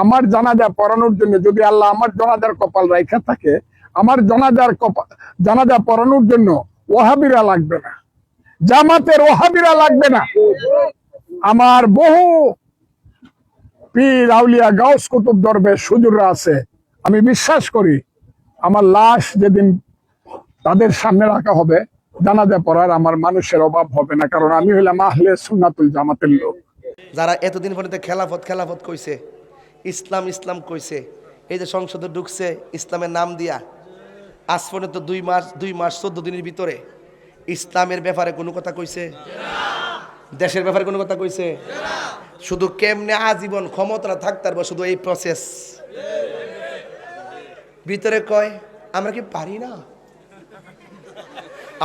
আমার জানাজা পড়ানোর জন্য যদি আল্লাহ আমার জানাজার কপাল রাখা থাকে, আমার জানাজা পড়ানোর জন্য ওয়াহাবিরা লাগবে না, জামাতের ওয়াহাবিরা লাগবে না। আমার বহু পীর আউলিয়া গাউস কুতুব দরবেশ হুজুররা আছে, আমি বিশ্বাস করি আমার লাশ যেদিন তাদের সামনে রাখা হবে, জানাজা পড়ার আমার মানুষের অভাব হবে না, কারণ আমি হইলাম আহলে সুন্নাতুল জামাতের লোক। যারা এতদিন পর্যন্ত খেলাফত কইছে, ইসলাম কইছে, এই যে সংসদে ঢুকছে ইসলামের নাম দিয়া, আজ পর্যন্ত 2 মাস 14 দিনের ভিতরে ইসলামের ব্যাপারে কোনো কথা কইছে? দেশের ব্যাপারে কোনো কথা কইছে? শুধু কেমনে আজীবন ক্ষমতা থাকতে পারবো, শুধু এই প্রসেস ভিতরে কয় আমরা কি পারি না,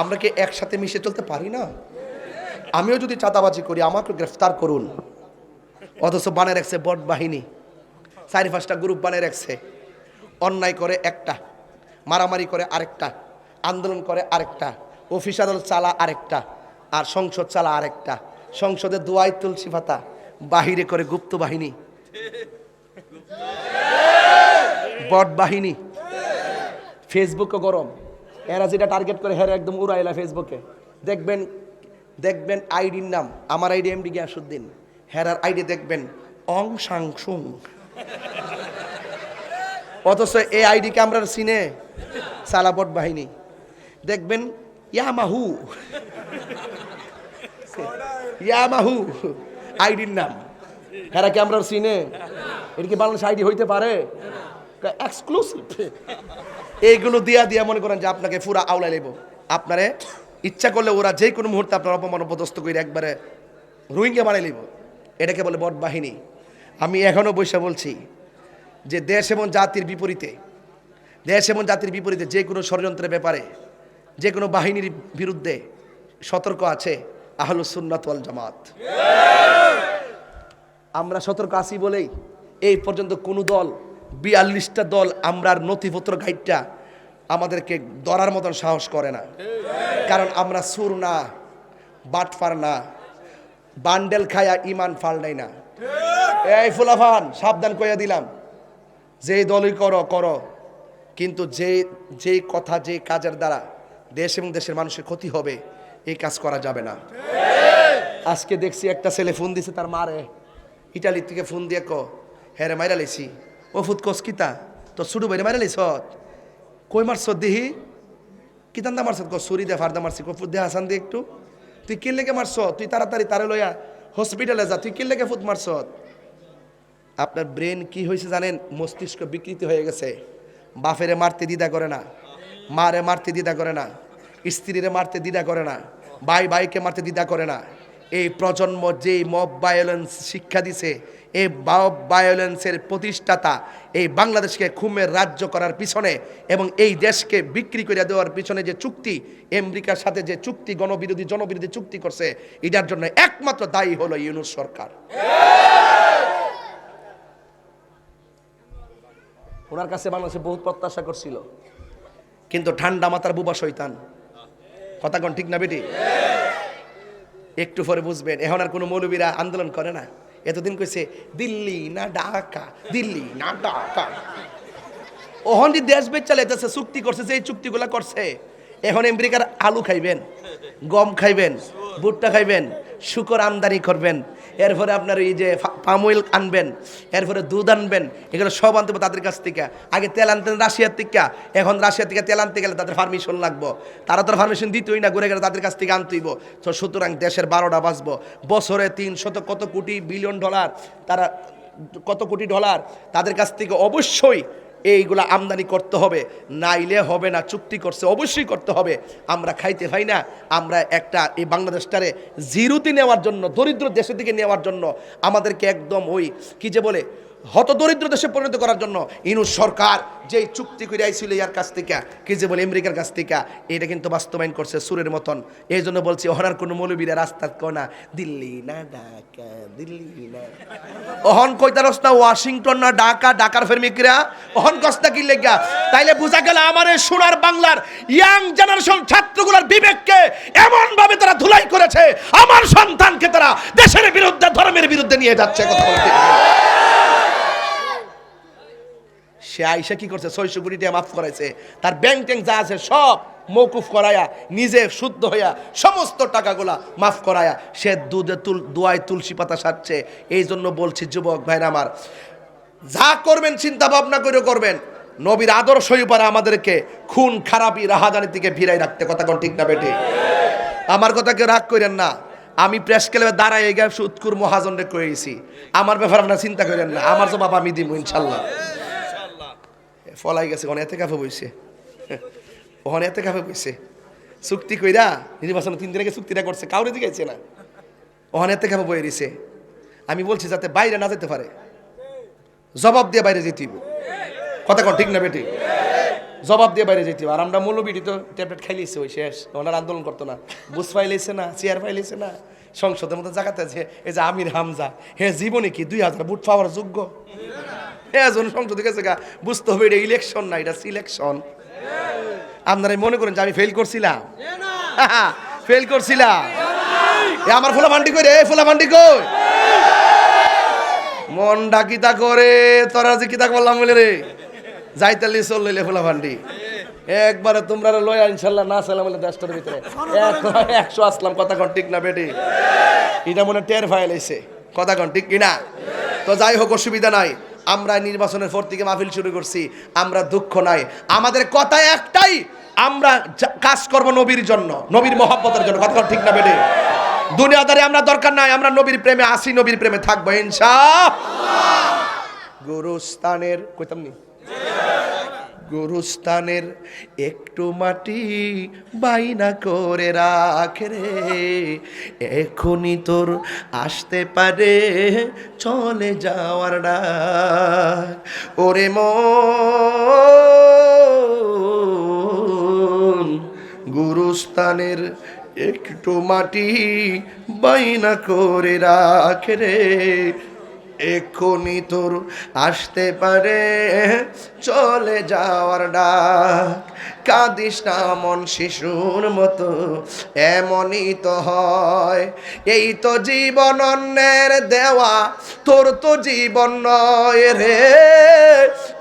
আমরা কি একসাথে মিশে চলতে পারি না, আমিও যদি চাঁদাবাজি করি আমাকে গ্রেফতার করুন। অথচ বানিয়ে রাখছে বট বাহিনী, 4-5টা গ্রুপ বানিয়ে রাখছে, অন্যায় করে একটা, মারামারি করে আরেকটা, আন্দোলন করে আরেকটা, অফিস আদালত চালা আরেকটা, আর সংসদ চালা আরেকটা। সংসদে দোয়াই তুলসী পাতা, বাহিরে করে গুপ্ত বাহিনী, বট বাহিনী। ফেসবুকে গরম, এরা যেটা টার্গেট করে হেরা একদম উড়াইলা ফেসবুকে। দেখবেন আইডির নাম, আমার আইডি এমডি গিয়াসউদ্দিন, হেরার আইডি দেখবেন অং সাং সুং। অথচ এই আইডিকে আমরা চিনে সালাবট বাহিনী। দেখবেন ইয়ামাহু আইডির নাম, হেরাকে আমরা চিনে। এটা কি বাংলাদেশ আইডি হইতে পারে? এক্সক্লুসিভ। এইগুলো দিয়া মনে করেন যে আপনাকে পুরা আওলাই লেব। আপনারে ইচ্ছা করলে ওরা যে কোনো মুহূর্তে আপনার অপমান অপদস্থ করে একবারে রোহিঙ্গা বানাই লিব। এটাকে বলে বট বাহিনী। আমি এখনো বৈশা বলছি যে দেশ এবং জাতির বিপরীতে যে কোনো ষড়যন্ত্রের ব্যাপারে, যে কোনো বাহিনীর বিরুদ্ধে সতর্ক আছে আহলুস সুন্নাত ওয়াল জামাত। আমরা সতর্ক আছি বলেই এই পর্যন্ত কোনো দল, 42টা দল আমরার নথিপত্র গাইডটা আমাদেরকে ধরার মতন সাহস করে না। কারণ আমরা সুর না, বাটফার না, বান্ডেল খায়া ইমান ফাল্টাই না। এই ফুলাফান সাবধান কইয়া দিলাম, যে দলই করো, কিন্তু যে কথা যে কাজের দ্বারা দেশ এবং দেশের মানুষের ক্ষতি হবে এই কাজ করা যাবে না। আজকে দেখছি একটা ছেলে ফোন দিছে তার মারে, ইটালি থেকে ফোন দিয়ে হেরে মাইরা লাইছি। ও ফুত কস কিতা তো ছুটু বাইরে মাইরা লাইছ, কই মারছ দেহি, কিতান্দা মারছ? ছুরি দে ফারদা মারছি। ফুট দে হাসান দিয়ে একটু, তুই কি লেগে মারছ? তুই তাড়াতাড়ি তারে লইয়া হসপিটালে যা, তুই কি লেগে ফুট মারছ? আপনার ব্রেন কি হয়েছে জানেন? মস্তিষ্ক বিকৃতি হয়ে গেছে। বাপেরে মারতে দ্বিধা করে না, মারে মারতে দ্বিধা করে না, স্ত্রীরে মারতে দ্বিধা করে না, ভাইকে মারতে দ্বিধা করে না। এই প্রজন্ম যে মব ভায়োলেন্স শিক্ষা দিছে, এই মব ভায়োলেন্সের প্রতিষ্ঠাতা এই বাংলাদেশকে খুমের রাজ্য করার পিছনে এবং এই দেশকে বিক্রি করে দেওয়ার পিছনে যে চুক্তি, আমেরিকার সাথে যে চুক্তি, জনবিরোধী চুক্তি করছে, এটার জন্য একমাত্র দায়ী হলো ইউনূস সরকার। ওনার কাছে বাংলাদেশে বহুত প্রত্যাশা করছিল, কিন্তু ঠান্ডা মাথার বুবা শয়তান। কথা কোন ঠিক না বেটি? একটু পরে বুঝবেন। এখন আর কোনো মৌলবীরা আন্দোলন করে না। এতদিন কইছে দিল্লি না ঢাকা, দিল্লি না ঢাকা। ওহন যে দেশ বেচ চালাইতেছে, চুক্তি করছে, যে চুক্তিগুলা করছে, এখন আমেরিকার আলু খাইবেন, গম খাইবেন, ভুট্টা খাইবেন, শুকর আমদানি করবেন, এরপরে আপনার এই যে পাম অয়েল আনবেন, এরপরে দুধ আনবেন, এগুলো সব আনতে হবে তাদের কাছ থেকে। আগে তেল আনতেন রাশিয়ার থেকে, এখন রাশিয়া থেকে তেল আনতে গেলে তাদের পারমিশন লাগবো। তারা তো পারমিশন দিতই না, ঘুরে গেলে তাদের কাছ থেকে আনতেইব। তো সুতরাং দেশের 12টা বাঁচবো। বছরে 300 কত কোটি বিলিয়ন ডলার, তারা কত কোটি ডলার তাদের কাছ থেকে অবশ্যই এইগুলা আমদানি করতে হবে, নাইলে হবে না। চুক্তি করছে, অবশ্যই করতে হবে। আমরা খাইতে পাই না, আমরা একটা এই বাংলাদেশটারে জিরোতে নেওয়ার জন্য, দরিদ্র দেশের দিকে নেওয়ার জন্য, আমাদেরকে একদম ওই কি যে বলে হত দরিদ্র দেশে পরিণত করার জন্য ইউনূস সরকার যেই চুক্তি করে আইছিল ইয়ার কাছ থেকে, কি যে বলে আমেরিকার কাছ থেকে, এটা কিন্তু বাস্তবায়ন করছে সুরের মতন। এই জন্য বলছি, ওহনার কোনো মৌলবীরা রাস্তার কোনা দিল্লি না ঢাকা, দিল্লি না, ওহন কইতারস না ওয়াশিংটন না ঢাকা, ঢাকার ফেরমিকরা ওহন কস্তা কি লেগা। তাইলে বোঝা গেল আমার এই সোনার বাংলার ইয়াং জেনারেশন ছাত্রগুলোর বিবেককে এমন ভাবে তারা ধুলাই করেছে, আমার সন্তানকে তারা দেশের বিরুদ্ধে, ধর্মের বিরুদ্ধে নিয়ে যাচ্ছে। কথা বলতে সে আইসা কি করছে 600 কোটি টাকা মাফ করাইছে, তার ব্যাংক ট্যাঙ্ক যা আছে সব মৌকুফ করায়া নিজে শুদ্ধ হইয়া সমস্ত টাকাগুলা মাফ করায়া সে দোয়ায় তুলসী পাতা সারছে। এই জন্য বলছি যুবক ভাইরা আমার, যা করবেন চিন্তা ভাবনা করে করবেন, নবীর আদর্শই পারে আমাদেরকে খুন খারাপি রাহাজানি থেকে ভিড়াই রাখতে। কথা কোন ঠিক না বেটে? আমার কথা কেউ রাগ করেন না, আমি প্রেস ক্লাবে দাঁড়াই এই সুৎকুর মহাজনরে কয়েছি, আমার ব্যাপার আপনারা চিন্তা করেন না, আমার জবাব আমি দিব ইনশাল্লাহ। ফলাই গেছে অনেক কাফে বইছে, অনেক কাফে বইছে চুক্তি কইরা নির্বাচন 3 দিন আগে চুক্তিটা করছে, কাউরে দিয়েছে না, অনেক কাফে বয়ে দিছে। আমি বলছি যাতে বাইরে না যেতে পারে, জবাব দিয়ে বাইরে যেতে হবে। কথা কোন ঠিক না বেটি? জবাব দিয়ে বাইরে যেতে হবে। আর আমরা মৌলবীটি তো ট্যাবলেট খাইলেছে, ওই শেষ, ওনার আন্দোলন করতো না, বুঝ পাইলেছে না, চেয়ার পাইলেছে না, সংসদের মধ্যে জায়গাতে আছে। এই যে আমির হামজা, হে জীবনে কি 2000 ভোট পাওয়ার যোগ্য? সংসদে গেছে গা, বুঝতে হবে এটা ইলেকশন না, এটা সিলেকশন। আপনারা মনে করেন যে আমি ফেল করছিলাম? ফেল করছিলাম? আমার ফোলা ভান্ডি কই রে, ফোলা ভান্ডি কই? মন ডাকিতা করে তোরা যে কিতা করলাম বলে রে, যাইতালি চল লইলে ফোলা ভান্ডি একবারে তোমরা লয়া ইনশাল্লাহ না চাইলাম বলে দেশটার ভিতরে 100 আসলাম। কথা কন ঠিক না বেটি? এটা মনে টের ফাইলাইছে। কথা কন ঠিক কিনা? তো যাই হোক, অসুবিধা নাই, আমরা নির্বাচনের পর থেকে মাহফিল শুরু করছি, আমরা দুঃখ নাই, আমাদের কথা একটাই, আমরা কাজ করব নবীর জন্য, নবীর মহব্বতের জন্য। কথা ঠিক না বেটে? দুনিয়াদারি আমরা দরকার নাই, আমরা নবীর প্রেমে আসি, নবীর প্রেমে থাকবো ইনশাআল্লাহ। গুরুস্থানের কইতাম নি, গুরুস্থানের একটু মাটি বাইনা করে রাখ রে, এখনই তোর আসতে পারে চলে যাওয়ার ডাক। ওরে মন, গুরুস্থানের একটু মাটি বাইনা করে রাখ রে, এখনই তোর আসতে পারে চলে যাওয়ার ডাক। কাঁদিস না মন শিশুর মতো, এমনই তো হয়, এই তো জীবন অন্যের দেওয়া, তোর তো জীবন নয় রে,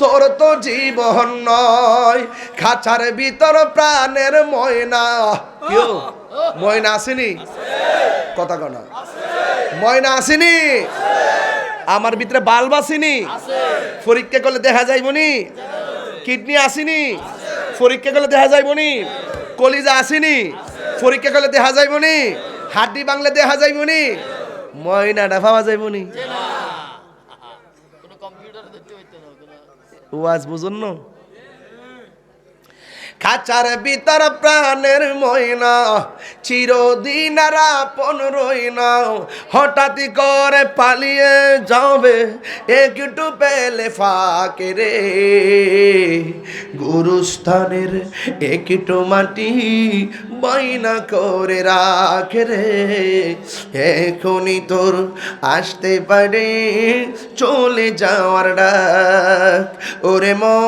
তোর তো জীবন নয়। খাঁচার ভিতর প্রাণের ময়না, কেউ ময়না আসেনি? কথা কনা ময়না আসেনি? আমার ভিতরে বাল্ব আসেনি? পরীক্ষা করলে দেখা যাইবনি? কিডনি আসেনি? পরীক্ষা করলে দেখা যাইবনি? কলিজা আসেনি? পরীক্ষা করলে দেখা যাইবনি? হাড্ডি বাংলা দেখা যাইবনি? ময়নাটা পাওয়া যাইবনি? ওয়াজ বুঝুন না? খাঁচার ভিতর প্রাণের ময়না, চিরদিন আর আপন রই না, হঠাৎ করে পালিয়ে যাবে একটু পেলে ফাঁকে রে, গুরুস্থানের একটু মাটি বাইনা করে রাখ রে, এখনই তোর আসতে পারে চলে যাওয়ার ডাক। ওরে মন,